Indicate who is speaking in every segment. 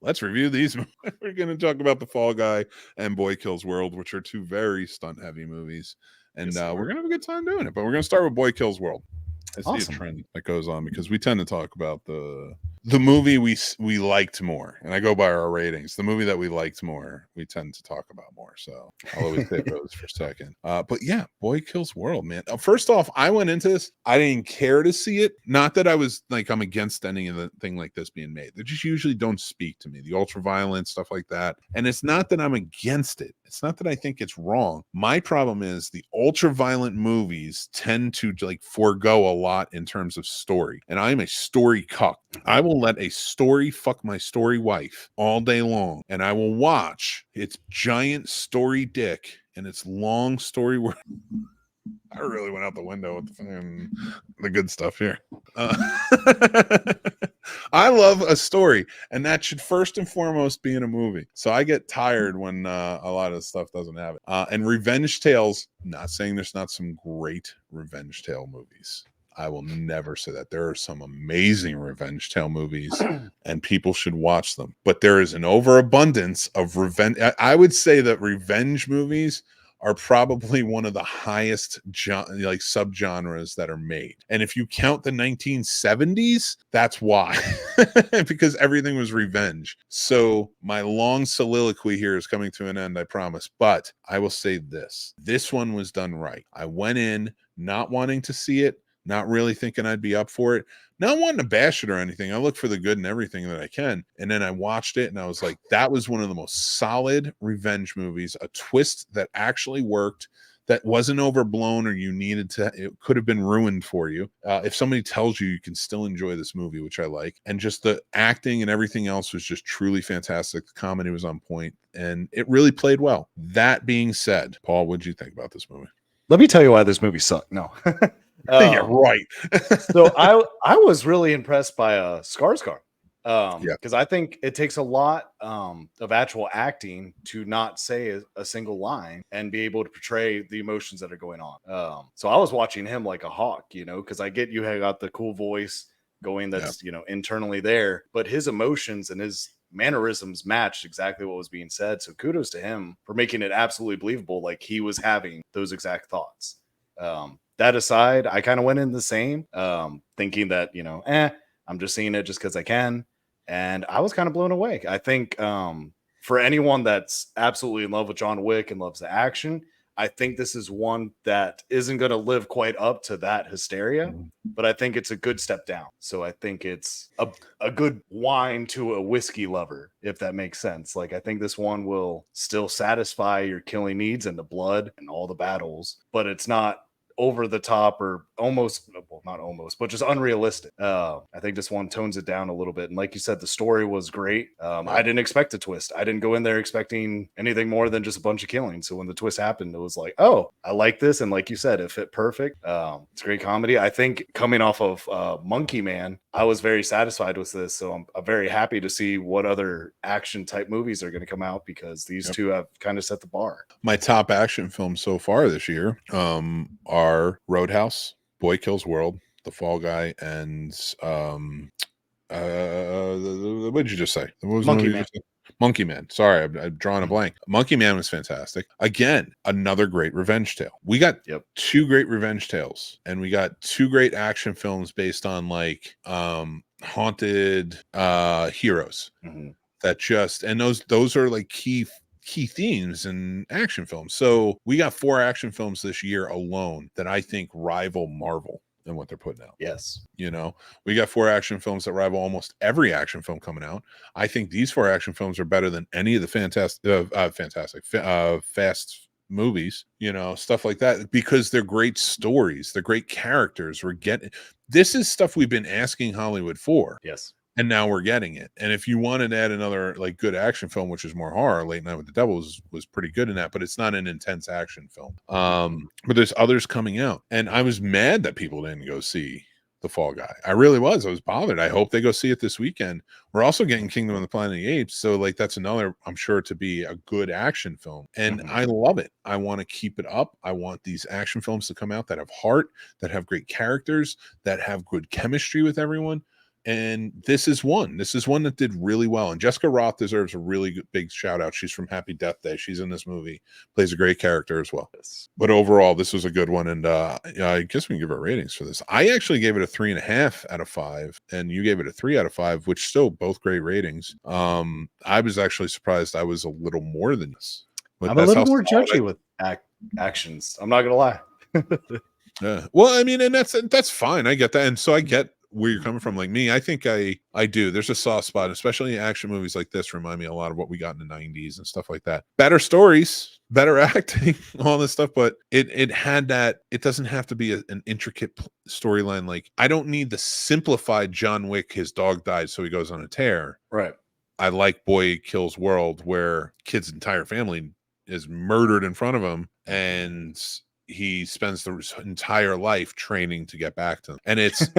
Speaker 1: let's review these. We're going to talk about The Fall Guy and Boy Kills World, which are two very stunt heavy movies. And
Speaker 2: Yes,
Speaker 1: we're going to have a good time doing it. But we're going to start with Boy Kills World. I see
Speaker 2: Awesome.
Speaker 1: a trend that goes on because we tend to talk about the movie we liked more, and I go by our ratings. The movie that we liked more, we tend to talk about more. So I'll always say those for second. But yeah, Boy Kills World, man. First off, I went into this, I didn't care to see it. Not that I was like I'm against any of the thing like this being made. They just usually don't speak to me. The ultra violent stuff like that, and it's not that I'm against it. It's not that I think it's wrong. My problem is the ultra violent movies tend to like forego a lot in terms of story. And I'm a story cuck. I will let a story fuck my story wife all day long. And I will watch its giant story dick and its long story where I really went out the window with the good stuff here. I love a story, and that should first and foremost be in a movie. So I get tired when a lot of stuff doesn't have it. And revenge tales, not saying there's not some great revenge tale movies. I will never say that. There are some amazing revenge tale movies, and people should watch them. But there is an overabundance of revenge. I would say that revenge movies are probably one of the highest like subgenres that are made. And if you count the 1970s, that's why. Because everything was revenge. So my long soliloquy here is coming to an end, I promise. But I will say this. This one was done right. I went in not wanting to see it, not really thinking I'd be up for it, not wanting to bash it or anything. I look for the good in everything that I can. And then I watched it and I was like, that was one of the most solid revenge movies, a twist that actually worked, that wasn't overblown or you needed to, it could have been ruined for you. If somebody tells you, you can still enjoy this movie, which I like. And just the acting and everything else was just truly fantastic. The comedy was on point and it really played well. That being said, Paul, what'd you think about this movie?
Speaker 2: Let me tell you why this movie sucked. No.
Speaker 1: Yeah, right.
Speaker 2: So I was really impressed by Skarsgård.
Speaker 1: Yeah.
Speaker 2: Because I think it takes a lot of actual acting to not say a single line and be able to portray the emotions that are going on. So I was watching him like a hawk, because I get you have got the cool voice going that's internally there, but his emotions and his mannerisms matched exactly what was being said. So kudos to him for making it absolutely believable, like he was having those exact thoughts. That aside, I kind of went in the same, thinking that, I'm just seeing it just because I can. And I was kind of blown away. I think for anyone that's absolutely in love with John Wick and loves the action, I think this is one that isn't going to live quite up to that hysteria, but I think it's a good step down. So I think it's a good wine to a whiskey lover, if that makes sense. Like, I think this one will still satisfy your killing needs and the blood and all the battles, but it's not over the top or almost, well, not almost, but just unrealistic. I think this one tones it down a little bit. And like you said, the story was great. I didn't expect a twist. I didn't go in there expecting anything more than just a bunch of killing. So when the twist happened, it was like, oh, I like this. And like you said, it fit perfect. It's a great comedy. I think coming off of Monkey Man, I was very satisfied with this. So I'm very happy to see what other action type movies are going to come out, because these two have kind of set the bar.
Speaker 1: My top action films so far this year are Roadhouse, Boy Kills World, The Fall Guy, and what did you just say? What was
Speaker 2: Monkey Man.
Speaker 1: Monkey Man. Sorry, I've drawn a blank. Monkey Man was fantastic. Again, another great revenge tale. We got two great revenge tales, and we got two great action films based on like haunted heroes that just, and those are like key themes in action films. So we got 4 action films this year alone that I think rival Marvel and what they're putting out.
Speaker 2: Yes.
Speaker 1: We got 4 action films that rival almost every action film coming out. I think these 4 action films are better than any of the fast movies, stuff like that, because they're great stories. They're great characters. This is stuff we've been asking Hollywood for.
Speaker 2: Yes.
Speaker 1: And now we're getting it. And if you wanted to add another like good action film, which is more horror, Late Night with the Devil was pretty good in that, but it's not an intense action film. But there's others coming out. And I was mad that people didn't go see The Fall Guy. I really was. I was bothered. I hope they go see it this weekend. We're also getting Kingdom of the Planet of the Apes. So like that's another, I'm sure, to be a good action film. And I love it. I want to keep it up. I want these action films to come out that have heart, that have great characters, that have good chemistry with everyone. And this is one that did really well. And Jessica Roth deserves a really big shout out. She's from Happy Death Day. She's in this movie, plays a great character as well. But overall, this was a good one. And I guess we can give our ratings for this. I actually gave it a 3.5 out of 5, and you gave it a 3 out of 5, which still both great ratings. I was actually surprised I was a little more than this. But
Speaker 2: I'm a little more judgy with actions. I'm not gonna lie.
Speaker 1: Yeah. Well, I mean, and that's fine. I get that. And so I get where you're coming from. Like me, I think I do. There's a soft spot, especially action movies like this remind me a lot of what we got in the 90s and stuff like that. Better stories, better acting, all this stuff, but it had that. It doesn't have to be an intricate storyline. Like, I don't need the simplified John Wick, his dog died so he goes on a tear.
Speaker 2: Right.
Speaker 1: I like Boy Kills World, where kid's entire family is murdered in front of him, and he spends the entire life training to get back to them. And it's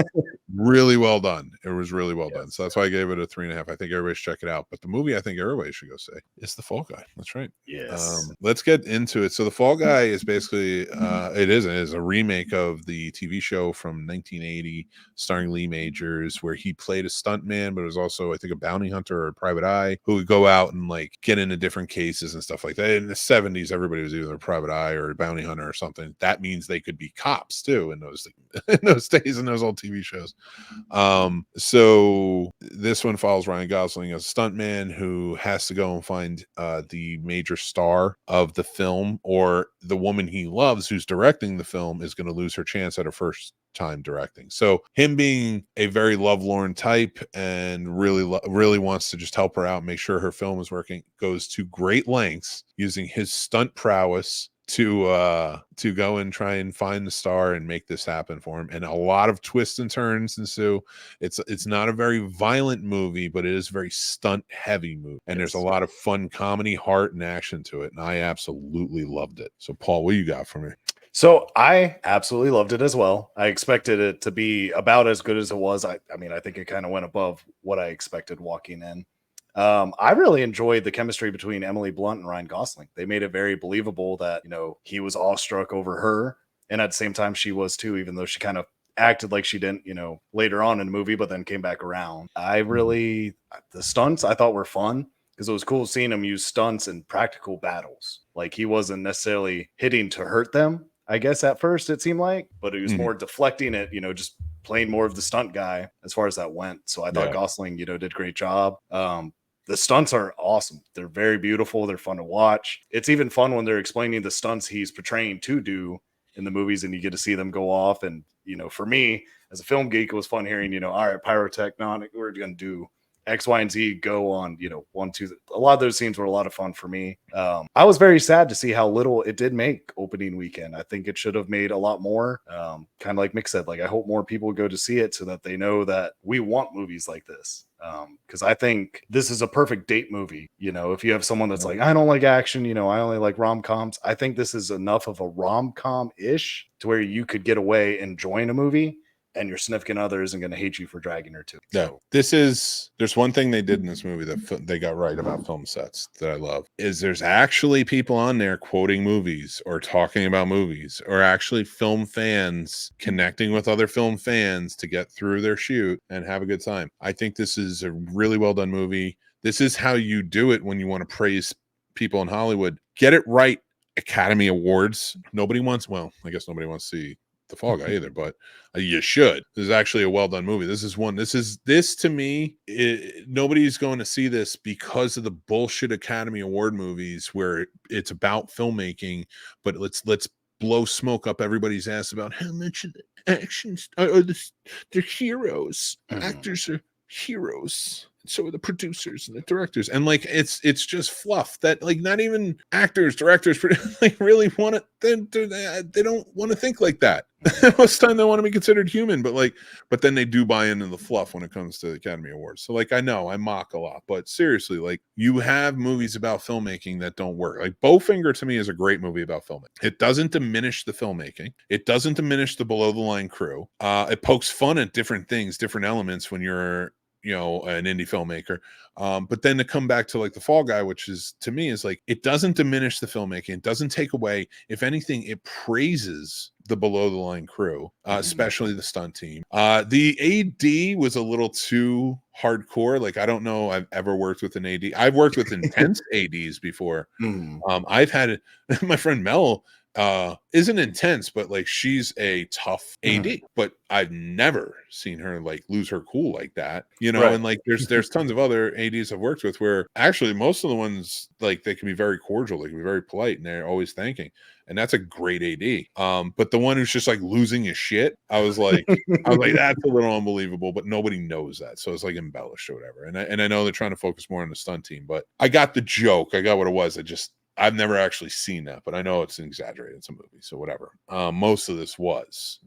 Speaker 1: really well done. It was really well done. So that's why I gave it a 3.5. I think everybody should check it out. But the movie I think everybody should go see is The Fall Guy. That's right.
Speaker 2: Yes.
Speaker 1: Let's get into it. So The Fall Guy is basically it is a remake of the TV show from 1980 starring Lee Majors, where he played a stuntman, but it was also, I think, a bounty hunter or a private eye who would go out and like get into different cases and stuff like that. In the 70s, everybody was either a private eye or a bounty hunter or something. That means they could be cops too in those days, in those old TV shows. So this one follows Ryan Gosling as a stuntman who has to go and find the major star of the film, or the woman he loves who's directing the film is going to lose her chance at her first time directing. So him being a very lovelorn type and really wants to just help her out, make sure her film is working, goes to great lengths using his stunt prowess to go and try and find the star and make this happen for him. And a lot of twists and turns ensue. It's not a very violent movie, but it is a very stunt heavy movie. And there's a lot of fun comedy, heart, and action to it. And I absolutely loved it. So Paul, what you got for me?
Speaker 2: So I absolutely loved it as well. I expected it to be about as good as it was. I mean, I think it kind of went above what I expected walking in. I really enjoyed the chemistry between Emily Blunt and Ryan Gosling. They made it very believable that, he was awestruck over her. And at the same time, she was too, even though she kind of acted like she didn't, later on in the movie, but then came back around. The stunts I thought were fun, because it was cool seeing him use stunts in practical battles. Like, he wasn't necessarily hitting to hurt them, I guess at first it seemed like, but he was more deflecting it, just playing more of the stunt guy as far as that went. So I thought Gosling, did a great job. The stunts are awesome. They're very beautiful. They're fun to watch. It's even fun when they're explaining the stunts he's portraying to do in the movies, and you get to see them go off. And, for me as a film geek, it was fun hearing, all right, pyrotechnic, we're going to do X, Y, and Z, go on, 1, 2. A lot of those scenes were a lot of fun for me. I was very sad to see how little it did make opening weekend. I think it should have made a lot more. Kind of like Mick said, like, I hope more people go to see it so that they know that we want movies like this. Because I think this is a perfect date movie. If you have someone that's like, I don't like action, I only like rom-coms. I think this is enough of a rom-com-ish to where you could get away enjoying a movie, and your significant other isn't going to hate you for dragging her to.
Speaker 1: Yeah, there's one thing they did in this movie that they got right about film sets that I love, is there's actually people on there quoting movies or talking about movies, or actually film fans connecting with other film fans to get through their shoot and have a good time. I think this is a really well done movie. This is how you do it when you want to praise people in Hollywood. Get it right. Academy Awards. Nobody wants to see The Fall Guy either, but you should. This is actually a well done movie. This to me, nobody's going to see this because of the bullshit Academy Award movies where it's about filmmaking, but let's blow smoke up everybody's ass about how much of the actions are they're heroes. Actors are heroes. So are the producers and the directors, and like it's just fluff that, like, not even actors, directors like really want to. They don't want to think like that. Most time they want to be considered human, but then they do buy into the fluff when it comes to the Academy Awards. So like, I know I mock a lot, but seriously, like, you have movies about filmmaking that don't work. Like Bowfinger to me is a great movie about filmmaking. It doesn't diminish the filmmaking. It doesn't diminish the below the line crew. It pokes fun at different things, different elements when you're an indie filmmaker. But then to come back to like The Fall Guy, which is to me is like, it doesn't diminish the filmmaking, it doesn't take away. If anything, it praises the below the line crew, especially the stunt team. The AD was a little too hardcore. Like, I don't know, I've ever worked with an AD. I've worked with intense ADs before. I've had my friend Mel isn't intense, but like she's a tough AD, but I've never seen her like lose her cool like that,
Speaker 2: Right.
Speaker 1: and like there's tons of other ADs I've worked with where actually most of the ones, like, they can be very cordial, they can be very polite, and they're always thanking, and that's a great AD. But the one who's just like losing his shit, I was like that's a little unbelievable, but nobody knows that, so it's like embellished or whatever. And I know they're trying to focus more on the stunt team, but I got the joke, I got what it was. I've never actually seen that, but I know it's exaggerated. It's a movie, so whatever. Most of this was,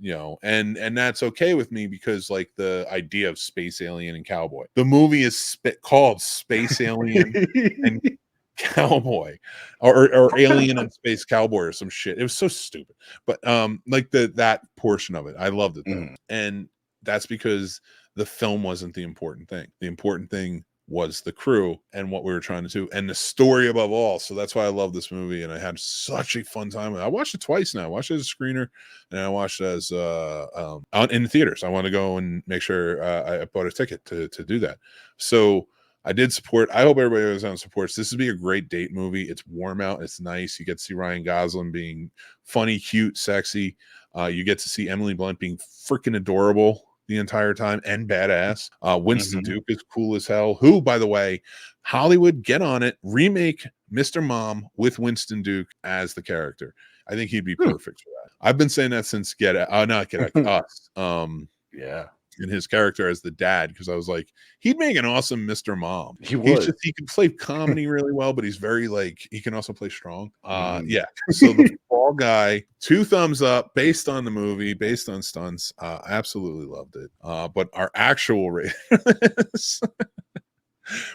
Speaker 1: and that's okay with me, because like the idea of space alien and cowboy, the movie is called Space Alien and Cowboy, or Alien and Space Cowboy or some shit. It was so stupid, but like that portion of it, I loved it though, and that's because the film wasn't the important thing. The important thing was the crew and what we were trying to do, and the story above all. So that's why I love this movie, and I had such a fun time with it. I watched it twice now. I watched it as a screener, and I watched it as in the theaters. I want to go and make sure I bought a ticket to do that. So I did support. I hope everybody goes out and supports. This would be a great date movie. It's warm out. It's nice. You get to see Ryan Gosling being funny, cute, sexy. You get to see Emily Blunt being freaking adorable the entire time and badass. Winston Duke is cool as hell. Who, by the way, Hollywood, get on it. Remake Mr. Mom with Winston Duke as the character. I think he'd be perfect for that. I've been saying that since not Get Out, Us.
Speaker 2: Yeah.
Speaker 1: And his character as the dad, because I was like, he'd make an awesome Mr. Mom.
Speaker 2: He would.
Speaker 1: He can play comedy really well, but he's very like, he can also play strong. Yeah. So The Fall Guy, 2 thumbs up, based on the movie, based on stunts. Absolutely loved it. But our actual rate,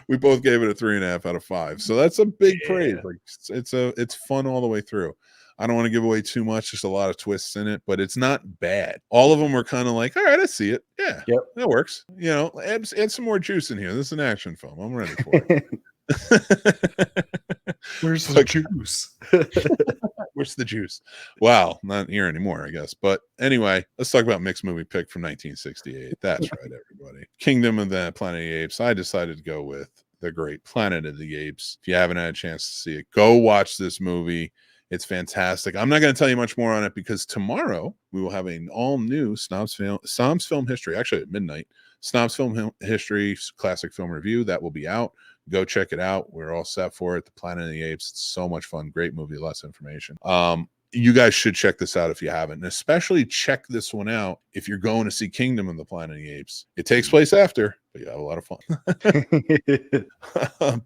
Speaker 1: we both gave it a 3.5 out of 5. So that's a big praise. Like, it's fun all the way through. I don't want to give away too much. There's a lot of twists in it, but it's not bad. All of them were kind of like, all right, I see it. Yeah, that works. Add some more juice in here. This is an action film. I'm ready for it.
Speaker 2: Where's the juice?
Speaker 1: Where's the juice? Wow, not here anymore, I guess. But anyway, let's talk about mixed movie pick from 1968. That's right, everybody. Kingdom of the Planet of the Apes. I decided to go with the great Planet of the Apes. If you haven't had a chance to see it, go watch this movie. It's fantastic. I'm not going to tell you much more on it, because tomorrow we will have an all-new Snobs Film History, actually at midnight, Snobs Film History Classic Film Review. That will be out. Go check it out. We're all set for it. The Planet of the Apes. It's so much fun. Great movie. Lots of information. You guys should check this out if you haven't, and especially check this one out if you're going to see Kingdom of the Planet of the Apes. It takes place after, but you have a lot of fun.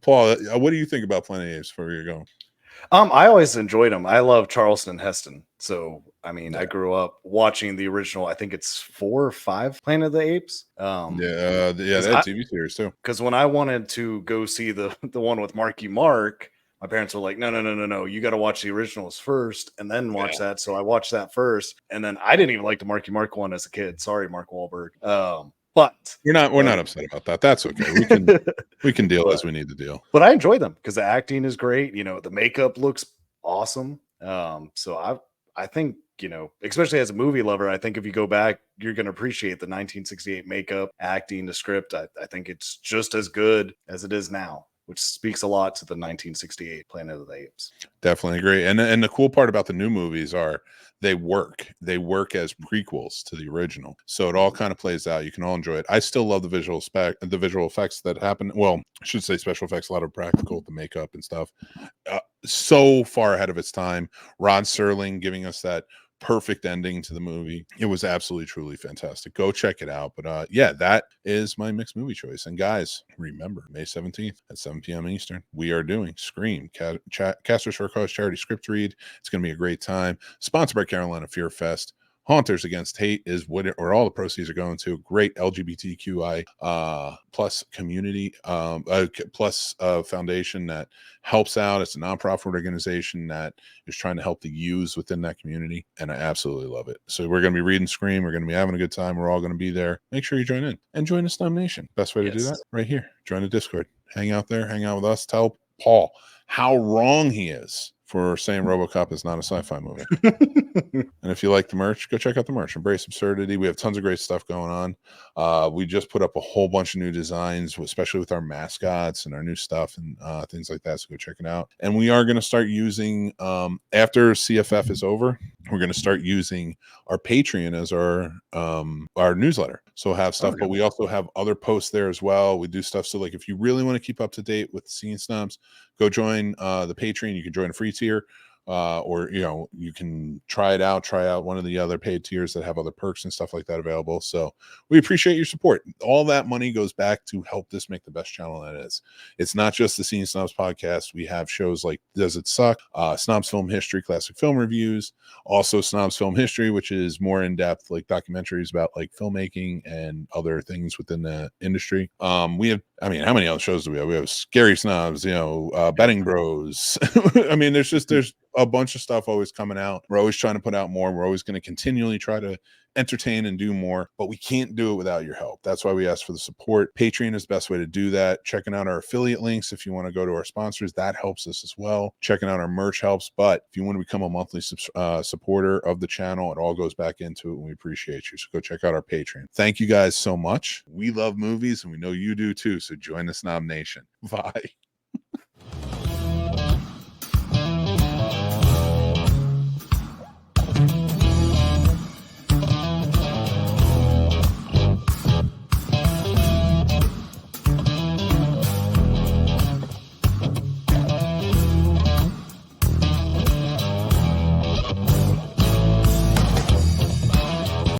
Speaker 1: Paul, what do you think about Planet of the Apes before you're going?
Speaker 2: I always enjoyed them. I love Charleston Heston. So, I mean, I grew up watching the original, I think it's 4 or 5 Planet of the Apes.
Speaker 1: They had TV series too.
Speaker 2: Because when I wanted to go see the one with Marky Mark, my parents were like, no. You got to watch the originals first and then watch that. So I watched that first. And then I didn't even like the Marky Mark one as a kid. Sorry, Mark Wahlberg. But
Speaker 1: we're not upset about that. That's okay. We can deal as we need to deal.
Speaker 2: But I enjoy them because the acting is great. The makeup looks awesome. So I think, especially as a movie lover, I think if you go back, you're going to appreciate the 1968 makeup, acting, the script. I think it's just as good as it is now, which speaks a lot to the 1968 Planet of the Apes.
Speaker 1: Definitely agree. And the cool part about the new movies are they work as prequels to the original. So it all kind of plays out. You can all enjoy it. I still love the visual effects that happen. Well, I should say special effects, a lot of practical, the makeup and stuff. So far ahead of its time. Rod Serling giving us that perfect ending to the movie. It was absolutely, truly fantastic. Go check it out. But that is my mixed movie choice. And guys, remember, May 17th at 7 p.m. Eastern, we are doing Scream, Castor Short Cause Charity Script Read. It's going to be a great time. Sponsored by Carolina Fear Fest, Haunters Against Hate is where all the proceeds are going to. Great LGBTQI plus community plus foundation that helps out. It's a nonprofit organization that is trying to help the youths within that community, and I absolutely love it. So we're going to be reading Scream. We're going to be having a good time. We're all going to be there. Make sure you join in and join the Snob Nation. Best way to do that, right here. Join the Discord. Hang out there. Hang out with us. Tell Paul how wrong he is for saying RoboCop is not a sci-fi movie. And if you like the merch, go check out the merch. Embrace Absurdity. We have tons of great stuff going on. We just put up a whole bunch of new designs, especially with our mascots and our new stuff and things like that. So go check it out. And we are going to start using, after CFF is over, we're going to start using our Patreon as our newsletter. So we'll have stuff, but we also have other posts there as well. We do stuff. So like, if you really want to keep up to date with Scene Snobs, go join the Patreon. You can join a free tier. Or you can try out one of the other paid tiers that have other perks and stuff like that available. So we appreciate your support. All that money goes back to help this make the best channel that it is. It's not just the Scene Snobs podcast. We have shows like Does It Suck, Snobs Film History, classic film reviews, also Snobs Film History, which is more in depth, like documentaries about like filmmaking and other things within the industry. We have, how many other shows do we have? We have Scary Snobs, Betting Bros. There's a bunch of stuff always coming out. We're always trying to put out more. We're always going to continually try to entertain and do more, but we can't do it without your help. That's why we ask for the support. Patreon is the best way to do that. Checking out our affiliate links if you want to go to our sponsors, that helps us as well. Checking out our merch helps, but if you want to become a monthly supporter of the channel, it all goes back into it, and we appreciate you. So go check out our Patreon. Thank you guys so much. We love movies, and we know you do too, so join the Snob Nation. Bye.